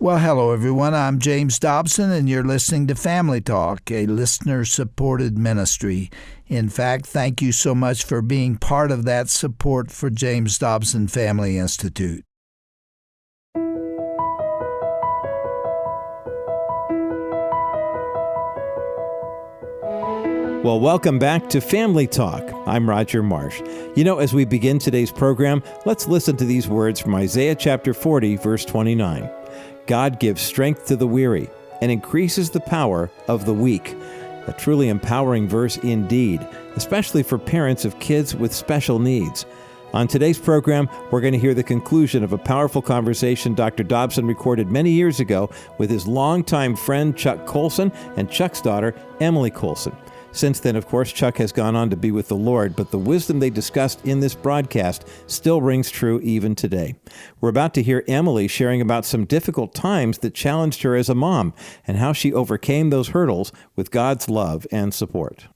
Well, hello, everyone. I'm James Dobson, and you're listening to Family Talk, a listener-supported ministry. In fact, thank you so much for being part of that support for James Dobson Family Institute. Well, welcome back to Family Talk. I'm Roger Marsh. As we begin today's program, let's listen to these words from Isaiah chapter 40, verse 29. God gives strength to the weary and increases the power of the weak. A truly empowering verse indeed, especially for parents of kids with special needs. On today's program, we're going to hear the conclusion of a powerful conversation Dr. Dobson recorded many years ago with his longtime friend Chuck Colson and Chuck's daughter, Emily Colson. Since then, of course, Chuck has gone on to be with the Lord, but the wisdom they discussed in this broadcast still rings true even today. We're about to hear Emily sharing about some difficult times that challenged her as a mom and how she overcame those hurdles with God's love and support.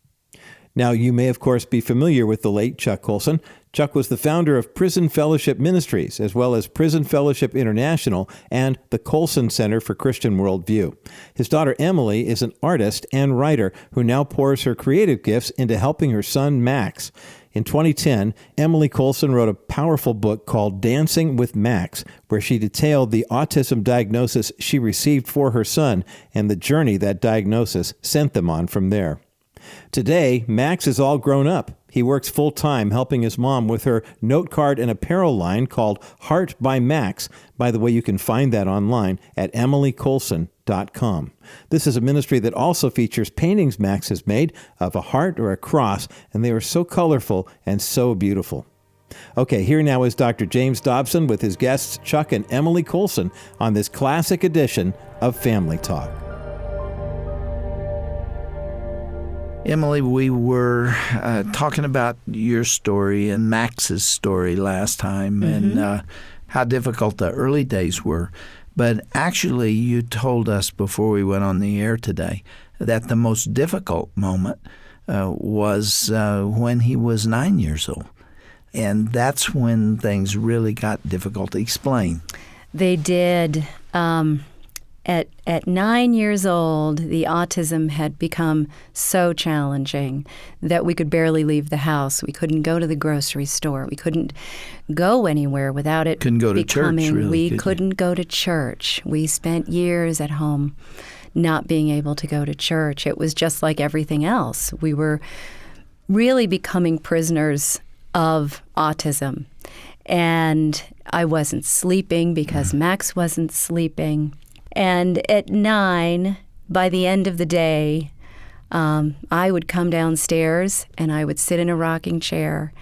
Now, you may, of course, be familiar with the late Chuck Colson. Chuck was the founder of Prison Fellowship Ministries, as well as Prison Fellowship International and the Colson Center for Christian Worldview. His daughter Emily is an artist and writer who now pours her creative gifts into helping her son Max. In 2010, Emily Colson wrote a powerful book called Dancing with Max, where she detailed the autism diagnosis she received for her son and the journey that diagnosis sent them on from there. Today, Max is all grown up. He works full-time helping his mom with her note card and apparel line called Heart by Max. By the way, you can find that online at emilycolson.com. This is a ministry that also features paintings Max has made of a heart or a cross, and they are so colorful and so beautiful. Okay, here now is Dr. James Dobson with his guests Chuck and Emily Colson on this classic edition of Family Talk. Emily, we were talking about your story and Max's story last time and how difficult the early days were. But actually, you told us before we went on the air today that the most difficult moment was when he was 9 years old. And that's when things really got difficult. Explain. They did. At 9 years old, the autism had become so challenging that we could barely leave the house. We couldn't go to the grocery store. We couldn't go anywhere without it couldn't go to becoming, church, really, we couldn't go to church. We spent years at home not being able to go to church. It was just like everything else. We were really becoming prisoners of autism. And I wasn't sleeping because Max wasn't sleeping. And at 9, by the end of the day, I would come downstairs and I would sit in a rocking chair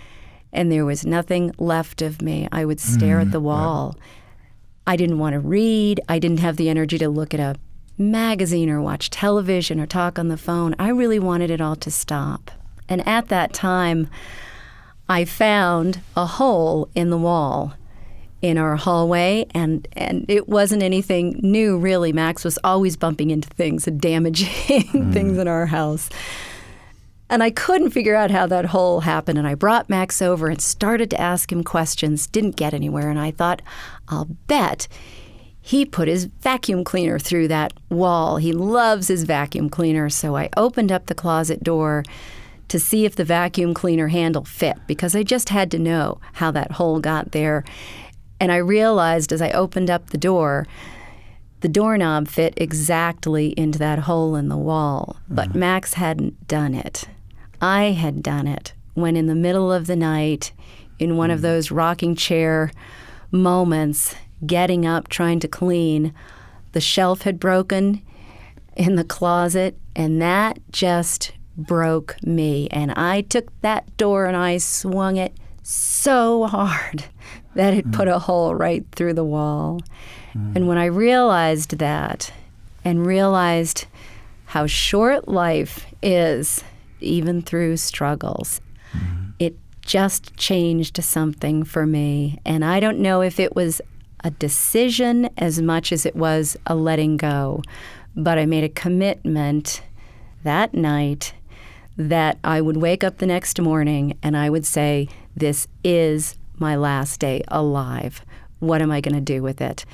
and there was nothing left of me. I would stare at the wall. Right. I didn't want to read. I didn't have the energy to look at a magazine or watch television or talk on the phone. I really wanted it all to stop. And at that time, I found a hole in the wall in our hallway, and it wasn't anything new, really. Max was always bumping into things and damaging things in our house. And I couldn't figure out how that hole happened, and I brought Max over and started to ask him questions, didn't get anywhere, and I thought, I'll bet he put his vacuum cleaner through that wall. He loves his vacuum cleaner, so I opened up the closet door to see if the vacuum cleaner handle fit, because I just had to know how that hole got there. And I realized as I opened up the doorknob fit exactly into that hole in the wall. But Max hadn't done it. I had done it when in the middle of the night, in one of those rocking chair moments, getting up, trying to clean, the shelf had broken in the closet, and that just broke me. And I took that door and I swung it so hard that it put a hole right through the wall. And when I realized that and realized how short life is, even through struggles, it just changed something for me. And I don't know if it was a decision as much as it was a letting go, but I made a commitment that night that I would wake up the next morning and I would say, this is my last day alive. What am I going to do with it?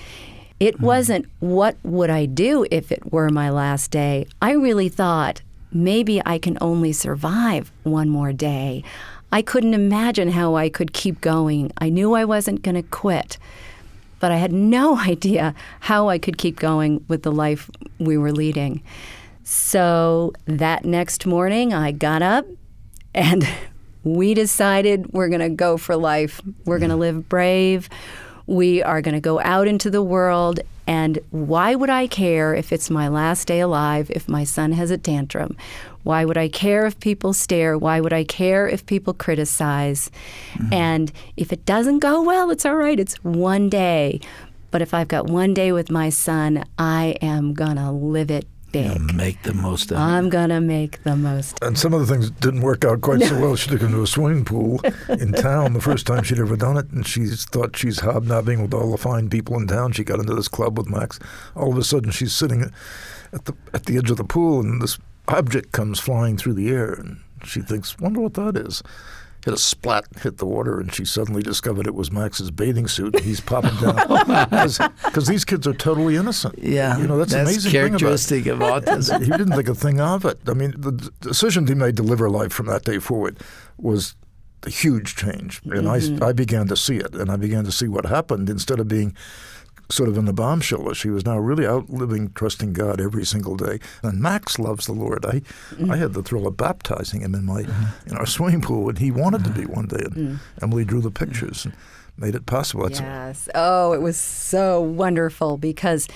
It wasn't, what would I do if it were my last day? I really thought, maybe I can only survive one more day. I couldn't imagine how I could keep going. I knew I wasn't going to quit, but I had no idea how I could keep going with the life we were leading. So that next morning, I got up and we decided we're going to go for life. We're going to live brave. We are going to go out into the world, and why would I care if it's my last day alive, if my son has a tantrum? Why would I care if people stare? Why would I care if people criticize? And if it doesn't go well, it's all right. It's one day. But if I've got one day with my son, I am going to live it big. Make the most of it. I'm going to make the most. And some of the things didn't work out quite so well. She took him to a swimming pool in town the first time she'd ever done it, and she thought she's hobnobbing with all the fine people in town. She got into this club with Max. All of a sudden, she's sitting at the edge of the pool, and this object comes flying through the air, and she thinks, wonder what that is. Hit a splat, hit the water, and she suddenly discovered it was Max's bathing suit, and he's popping down. Because these kids are totally innocent. Yeah, that's an amazing characteristic of autism. He didn't think a thing of it. I mean, the decision he made to live her life from that day forward was a huge change. And I began to see it, and I began to see what happened. Instead of being sort of in the bomb shelter, she was now really out living, trusting God every single day. And Max loves the Lord. I had the thrill of baptizing him in our swimming pool, and he wanted to be one day. And Emily drew the pictures and made it possible. Yes. Oh, it was so wonderful because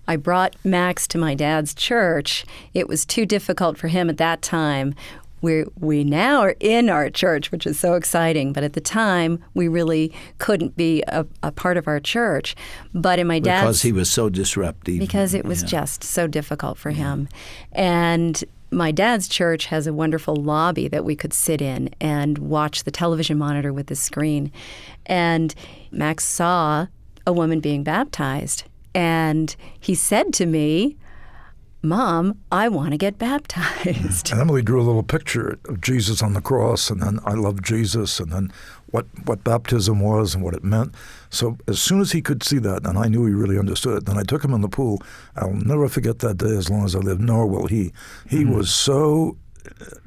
I brought Max to my dad's church. It was too difficult for him at that time. We now are in our church, which is so exciting. But at the time, we really couldn't be a part of our church. But in my dad's... Because he was so disruptive. Because it was just so difficult for him. And my dad's church has a wonderful lobby that we could sit in and watch the television monitor with the screen. And Max saw a woman being baptized. And he said to me, Mom, I want to get baptized. And Emily drew a little picture of Jesus on the cross, and then I love Jesus, and then what baptism was and what it meant. So as soon as he could see that, and I knew he really understood it, then I took him in the pool. I'll never forget that day as long as I live, nor will he. He was so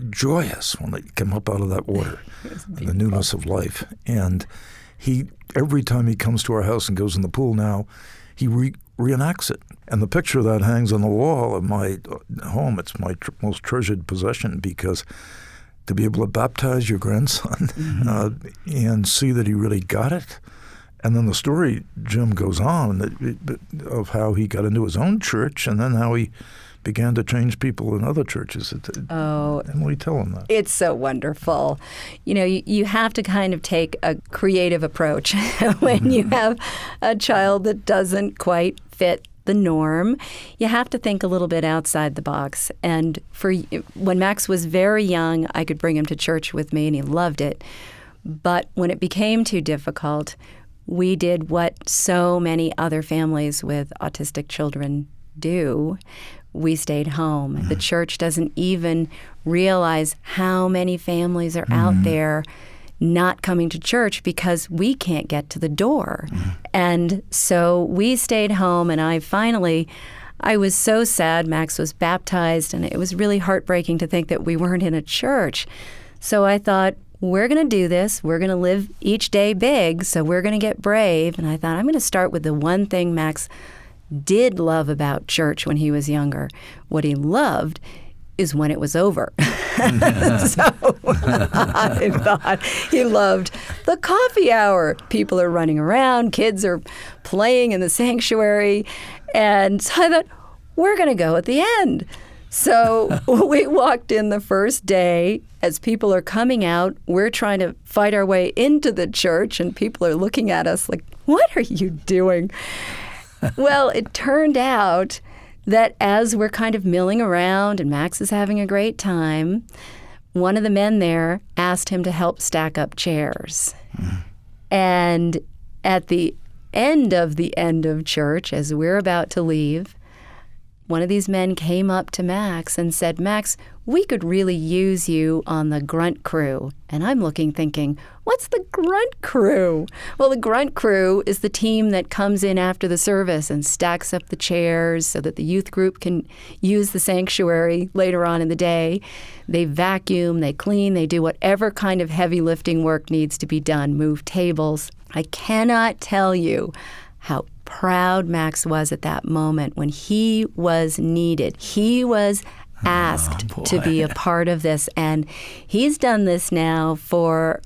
joyous when he came up out of that water, and the newness of life. And every time he comes to our house and goes in the pool now, he reenacts it. And the picture of that hangs on the wall of my home. It's my most treasured possession, because to be able to baptize your grandson and see that he really got it. And then the story, Jim, goes on of how he got into his own church and then how he began to change people in other churches. Emily, tell him that. It's so wonderful. You have to kind of take a creative approach when you have a child that doesn't quite fit the norm. You have to think a little bit outside the box. And when Max was very young, I could bring him to church with me, and he loved it. But when it became too difficult, we did what so many other families with autistic children do. We stayed home. The church doesn't even realize how many families are out there not coming to church because we can't get to the door. And so we stayed home, and I was so sad. Max was baptized, and it was really heartbreaking to think that we weren't in a church. So I thought, we're going to do this. We're going to live each day big, so we're going to get brave. And I thought, I'm going to start with the one thing Max did love about church when he was younger. What he loved is when it was over. So I thought he loved the coffee hour. People are running around, kids are playing in the sanctuary. And so I thought, we're going to go at the end. So we walked in the first day. As people are coming out, we're trying to fight our way into the church, and people are looking at us like, what are you doing? Well, it turned out that as we're kind of milling around and Max is having a great time, one of the men there asked him to help stack up chairs. And at the end of church, as we're about to leave, one of these men came up to Max and said, Max, we could really use you on the grunt crew. And I'm looking thinking, what's the grunt crew? Well, the grunt crew is the team that comes in after the service and stacks up the chairs so that the youth group can use the sanctuary later on in the day. They vacuum, they clean, they do whatever kind of heavy lifting work needs to be done, move tables. I cannot tell you how proud Max was at that moment when he was needed. He was asked to be a part of this, and he's done this now for,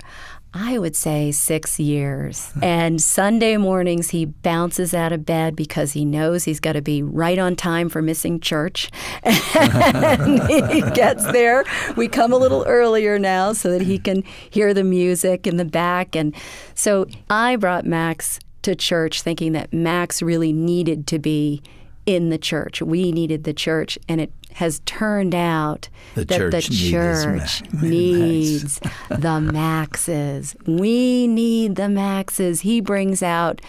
I would say, 6 years. And Sunday mornings he bounces out of bed because he knows he's got to be right on time for missing church. And he gets there. We come a little earlier now so that he can hear the music in the back. And so I brought Max to church thinking that Max really needed to be in the church. We needed the church, and it has turned out that the church needs the Maxes. We need the Maxes. He brings out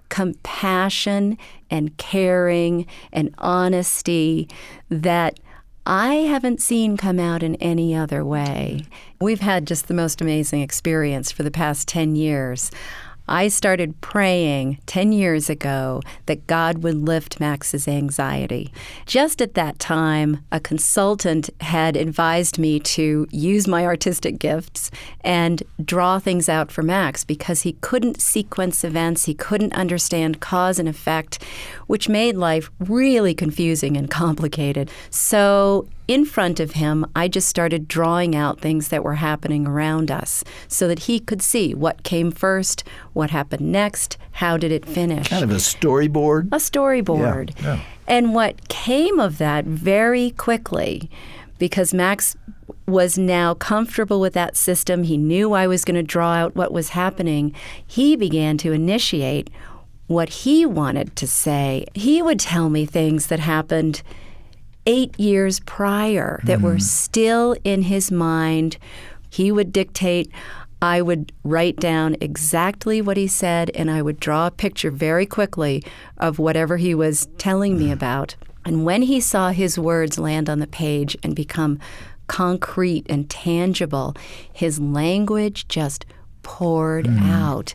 compassion and caring and honesty that I haven't seen come out in any other way. We've had just the most amazing experience for the past 10 years. I started praying 10 years ago that God would lift Max's anxiety. Just at that time, a consultant had advised me to use my artistic gifts and draw things out for Max because he couldn't sequence events, he couldn't understand cause and effect, which made life really confusing and complicated. So in front of him, I just started drawing out things that were happening around us so that he could see what came first, what happened next, how did it finish. Kind of a storyboard? A storyboard. Yeah. And what came of that very quickly, because Max was now comfortable with that system, he knew I was going to draw out what was happening, he began to initiate what he wanted to say. He would tell me things that happened 8 years prior that were still in his mind. He would dictate. I would write down exactly what he said, and I would draw a picture very quickly of whatever he was telling me about. And when he saw his words land on the page and become concrete and tangible, his language just poured out.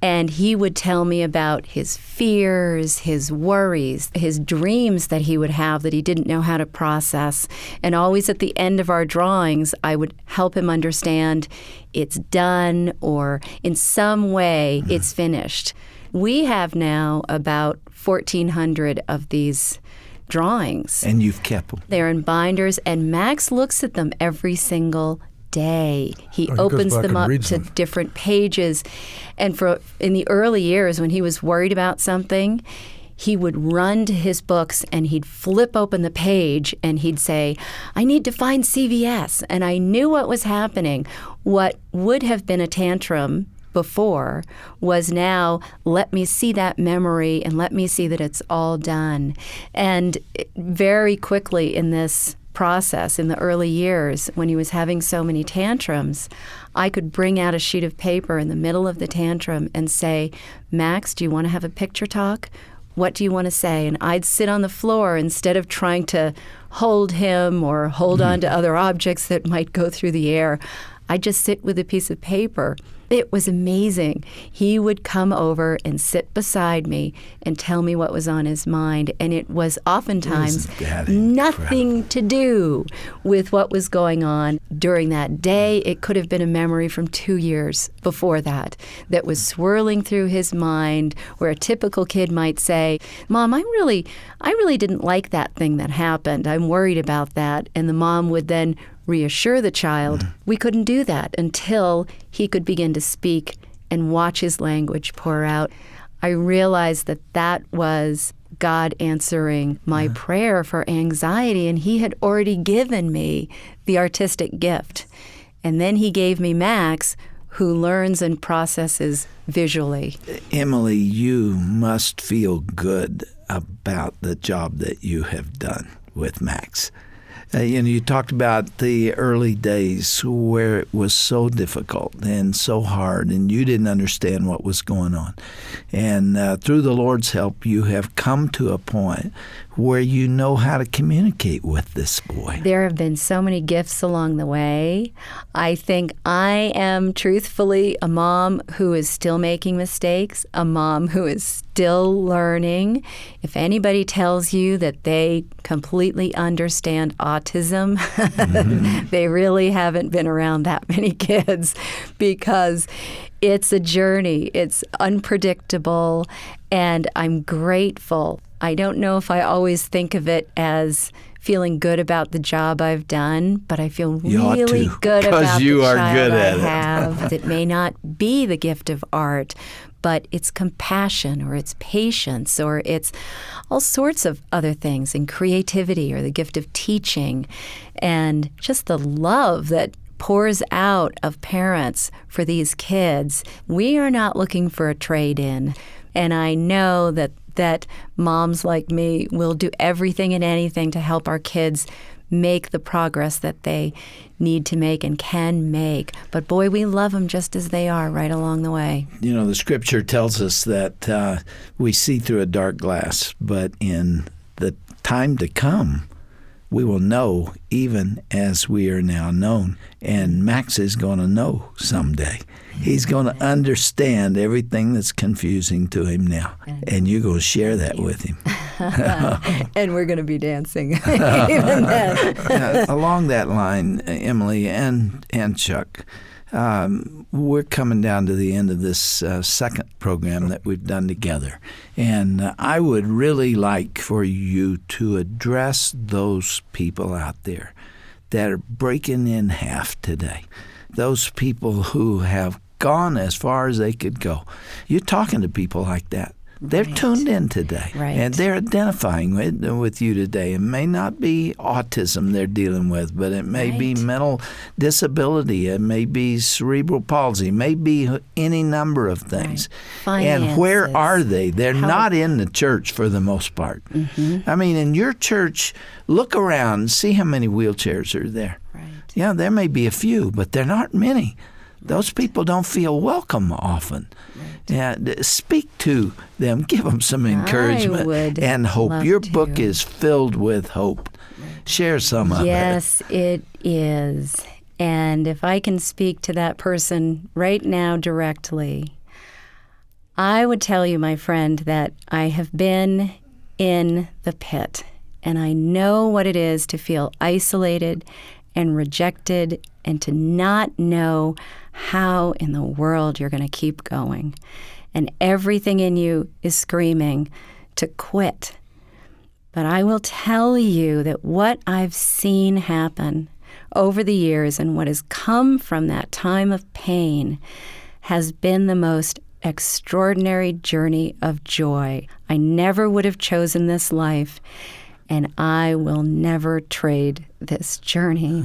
And he would tell me about his fears, his worries, his dreams that he would have that he didn't know how to process. And always at the end of our drawings, I would help him understand it's done or in some way it's finished. We have now about 1,400 of these drawings. And you've kept them. They're in binders, and Max looks at them every single day. He opens them up to different pages. And in the early years when he was worried about something, he would run to his books and he'd flip open the page and he'd say, I need to find CVS. And I knew what was happening. What would have been a tantrum before was now, let me see that memory and let me see that it's all done. And very quickly in this process, in the early years, when he was having so many tantrums, I could bring out a sheet of paper in the middle of the tantrum and say, Max, do you want to have a picture talk? What do you want to say? And I'd sit on the floor instead of trying to hold him or hold on to other objects that might go through the air. I'd just sit with a piece of paper. It was amazing. He would come over and sit beside me and tell me what was on his mind. And it was oftentimes nothing to do with what was going on during that day. It could have been a memory from 2 years before that was swirling through his mind, where a typical kid might say, Mom, I really didn't like that thing that happened. I'm worried about that. And the mom would then reassure the child. We couldn't do that until he could begin to speak and watch his language pour out. I realized that was God answering my prayer for anxiety, and he had already given me the artistic gift. And then he gave me Max, who learns and processes visually. Emily, you must feel good about the job that you have done with Max. You talked about the early days where it was so difficult and so hard, and you didn't understand what was going on. And through the Lord's help, you have come to a point where you know how to communicate with this boy? There have been so many gifts along the way. I think I am truthfully a mom who is still making mistakes, a mom who is still learning. If anybody tells you that they completely understand autism, they really haven't been around that many kids, because it's a journey. It's unpredictable, and I'm grateful. I don't know if I always think of it as feeling good about the job I've done, but I feel really good about the child I have. It may not be the gift of art, but it's compassion, or it's patience, or it's all sorts of other things, and creativity, or the gift of teaching, and just the love that pours out of parents for these kids. We are not looking for a trade-in, and I know that moms like me will do everything and anything to help our kids make the progress that they need to make and can make. But boy, we love them just as they are right along the way. You know, the scripture tells us that we see through a dark glass, but in the time to come, we will know even as we are now known. And Max is going to know someday. He's going to understand everything that's confusing to him now. And you're going to share that with him. And we're going to be dancing even then. Along that line, Emily and Chuck, we're coming down to the end of this second program that we've done together. And I would really like for you to address those people out there that are breaking in half today. Those people who have gone as far as they could go. You're talking to people like that. They're tuned in today, and they're identifying with you today. It may not be autism they're dealing with, but it may be mental disability. It may be cerebral palsy. It may be any number of things. And where are they? They're not in the church for the most part. I mean, in your church, look around and see how many wheelchairs are there. Yeah, there may be a few, but there aren't many. Those people don't feel welcome often. Yeah, speak to them, give them some encouragement and hope. Your book is filled with hope. Share some of it. Yes, it is. And if I can speak to that person right now directly, I would tell you, my friend, that I have been in the pit, and I know what it is to feel isolated and rejected and to not know how in the world you're going to keep going. And everything in you is screaming to quit. But I will tell you that what I've seen happen over the years and what has come from that time of pain has been the most extraordinary journey of joy. I never would have chosen this life, and I will never trade this journey.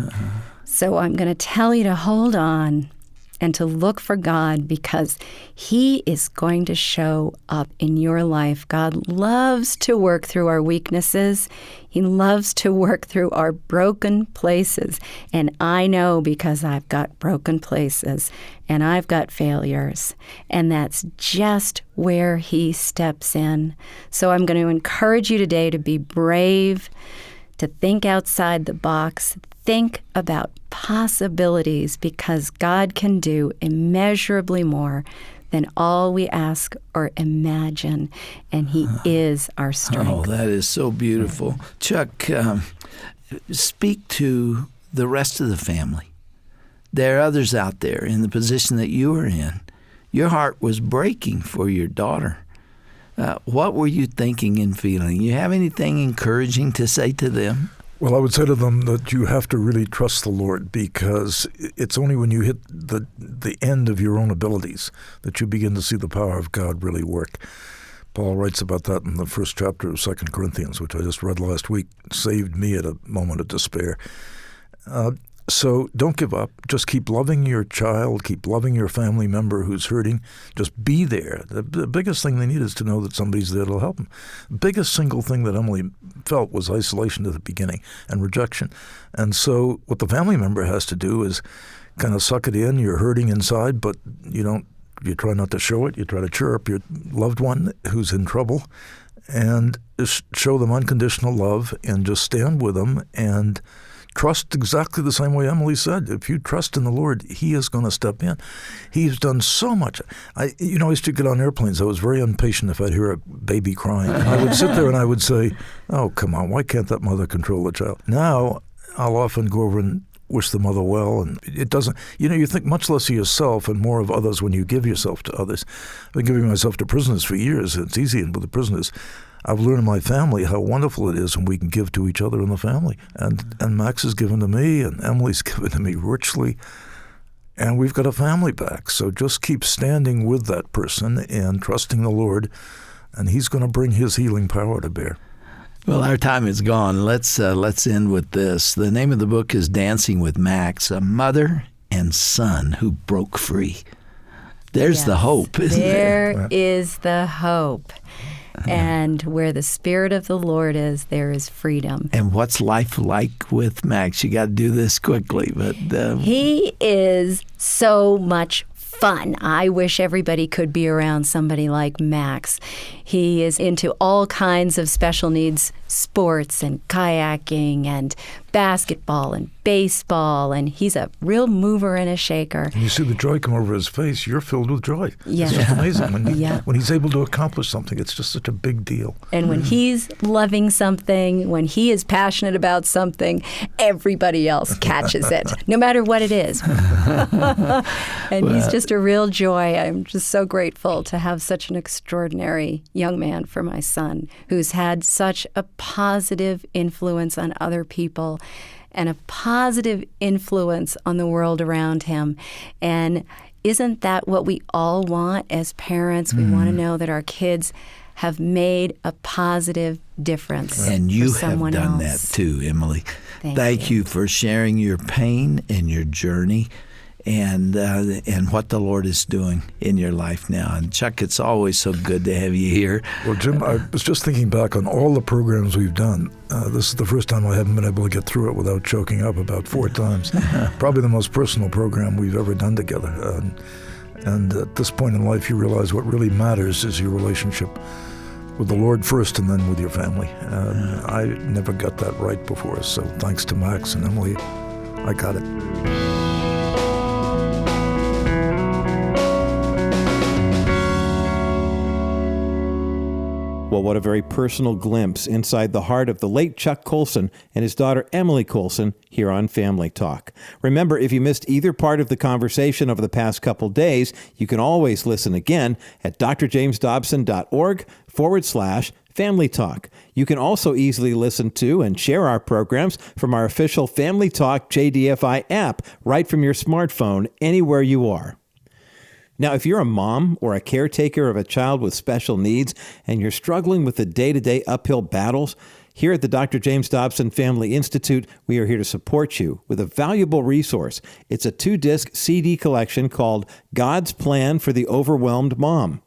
So I'm going to tell you to hold on and to look for God, because He is going to show up in your life. God loves to work through our weaknesses. He loves to work through our broken places. And I know, because I've got broken places and I've got failures. And that's just where He steps in. So I'm going to encourage you today to be brave, to think outside the box, think about possibilities, because God can do immeasurably more than all we ask or imagine, and He is our strength. Oh, that is so beautiful. Chuck, speak to the rest of the family. There are others out there in the position that you were in. Your heart was breaking for your daughter. What were you thinking and feeling? You have anything encouraging to say to them? Well, I would say to them that you have to really trust the Lord, because it's only when you hit the end of your own abilities that you begin to see the power of God really work. Paul writes about that in the first chapter of 2 Corinthians, which I just read last week. Saved me at a moment of despair. So don't give up. Just keep loving your child. Keep loving your family member who's hurting. Just be there. The biggest thing they need is to know that somebody's there to help them. The biggest single thing that Emily felt was isolation at the beginning and rejection. And so what the family member has to do is kind of suck it in. You're hurting inside, but you try not to show it. You try to cheer up your loved one who's in trouble. and show them unconditional love and just stand with them and trust exactly the same way Emily said. If you trust in the Lord, He is going to step in. He's done so much. I used to get on airplanes. I was very impatient if I'd hear a baby crying. And I would sit there and I would say, oh, come on, why can't that mother control the child? Now, I'll often go over and wish the mother well, and it doesn't, you think much less of yourself and more of others when you give yourself to others. I've been giving myself to prisoners for years. It's easy with the prisoners. I've learned in my family how wonderful it is when we can give to each other in the family. And Max has given to me, and Emily's given to me richly, and we've got a family back. So just keep standing with that person and trusting the Lord, and He's going to bring His healing power to bear. Well, our time is gone. Let's end with this. The name of the book is Dancing with Max, a mother and son who broke free. There's the hope, isn't there? There is the hope. And where the Spirit of the Lord is, there is freedom. And what's life like with Max? You got to do this quickly, but he is so much fun. I wish everybody could be around somebody like Max. He is into all kinds of special needs sports and kayaking and basketball and baseball, and he's a real mover and a shaker. And you see the joy come over his face. You're filled with joy. Yeah. It's just amazing. When he's able to accomplish something, it's just such a big deal. And when he's loving something, when he is passionate about something, everybody else catches it, no matter what it is. And he's just a real joy. I'm just so grateful to have such an extraordinary young man for my son, who's had such a positive influence on other people and a positive influence on the world around him. And isn't that what we all want as parents? We want to know that our kids have made a positive difference. And you for have someone done else. that too, Emily. Thank you for sharing your pain and your journey and what the Lord is doing in your life now. And Chuck, it's always so good to have you here. Well, Jim, I was just thinking back on all the programs we've done. This is the first time I haven't been able to get through it without choking up about 4 times. Probably the most personal program we've ever done together. And at this point in life, you realize what really matters is your relationship with the Lord first and then with your family. And I never got that right before. So thanks to Max and Emily, I got it. Well, what a very personal glimpse inside the heart of the late Chuck Colson and his daughter Emily Colson here on Family Talk. Remember, if you missed either part of the conversation over the past couple days, you can always listen again at drjamesdobson.org/Family Talk. You can also easily listen to and share our programs from our official Family Talk JDFI app right from your smartphone anywhere you are. Now, if you're a mom or a caretaker of a child with special needs and you're struggling with the day-to-day uphill battles, here at the Dr. James Dobson Family Institute, we are here to support you with a valuable resource. It's a 2-disc CD collection called God's Plan for the Overwhelmed Mom.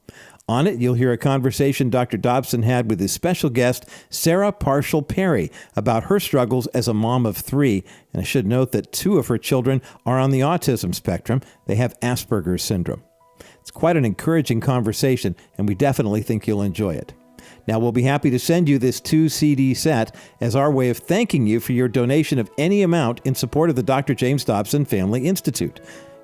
On it, you'll hear a conversation Dr. Dobson had with his special guest, Sarah Parshall Perry, about her struggles as a mom of 3. And I should note that 2 of her children are on the autism spectrum. They have Asperger's syndrome. It's quite an encouraging conversation, and we definitely think you'll enjoy it. Now, we'll be happy to send you this 2-CD set as our way of thanking you for your donation of any amount in support of the Dr. James Dobson Family Institute.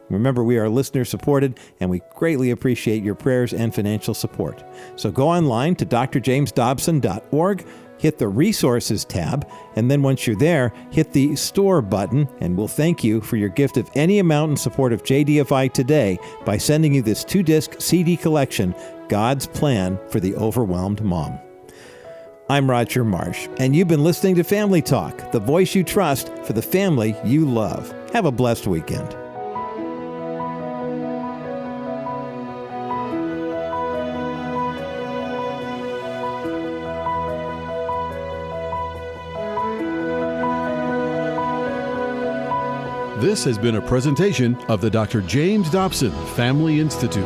Remember, we are listener-supported, and we greatly appreciate your prayers and financial support. So go online to drjamesdobson.org, hit the Resources tab, and then once you're there, hit the Store button, and we'll thank you for your gift of any amount in support of JDFI today by sending you this 2-disc CD collection, God's Plan for the Overwhelmed Mom. I'm Roger Marsh, and you've been listening to Family Talk, the voice you trust for the family you love. Have a blessed weekend. This has been a presentation of the Dr. James Dobson Family Institute.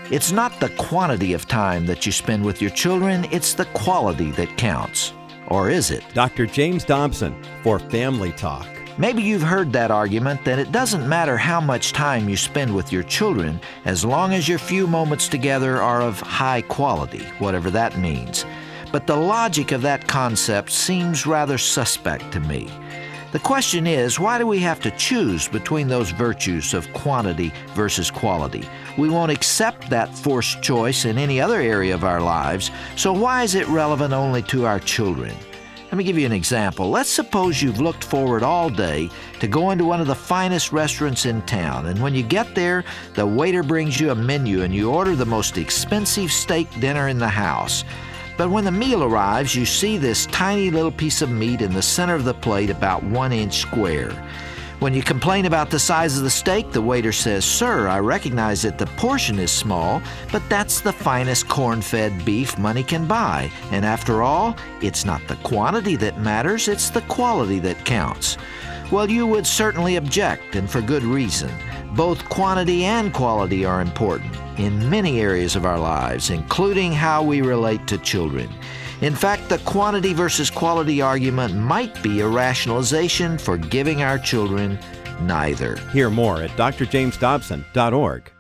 It's not the quantity of time that you spend with your children, it's the quality that counts. Or is it? Dr. James Dobson for Family Talk. Maybe you've heard that argument that it doesn't matter how much time you spend with your children as long as your few moments together are of high quality, whatever that means. But the logic of that concept seems rather suspect to me. The question is, why do we have to choose between those virtues of quantity versus quality? We won't accept that forced choice in any other area of our lives, so why is it relevant only to our children? Let me give you an example. Let's suppose you've looked forward all day to going to one of the finest restaurants in town, and when you get there, the waiter brings you a menu and you order the most expensive steak dinner in the house. But when the meal arrives, you see this tiny little piece of meat in the center of the plate about 1 inch square. When you complain about the size of the steak, the waiter says, "Sir, I recognize that the portion is small, but that's the finest corn-fed beef money can buy. And after all, it's not the quantity that matters, it's the quality that counts." Well, you would certainly object, and for good reason. Both quantity and quality are important in many areas of our lives, including how we relate to children. In fact, the quantity versus quality argument might be a rationalization for giving our children neither. Hear more at drjamesdobson.org.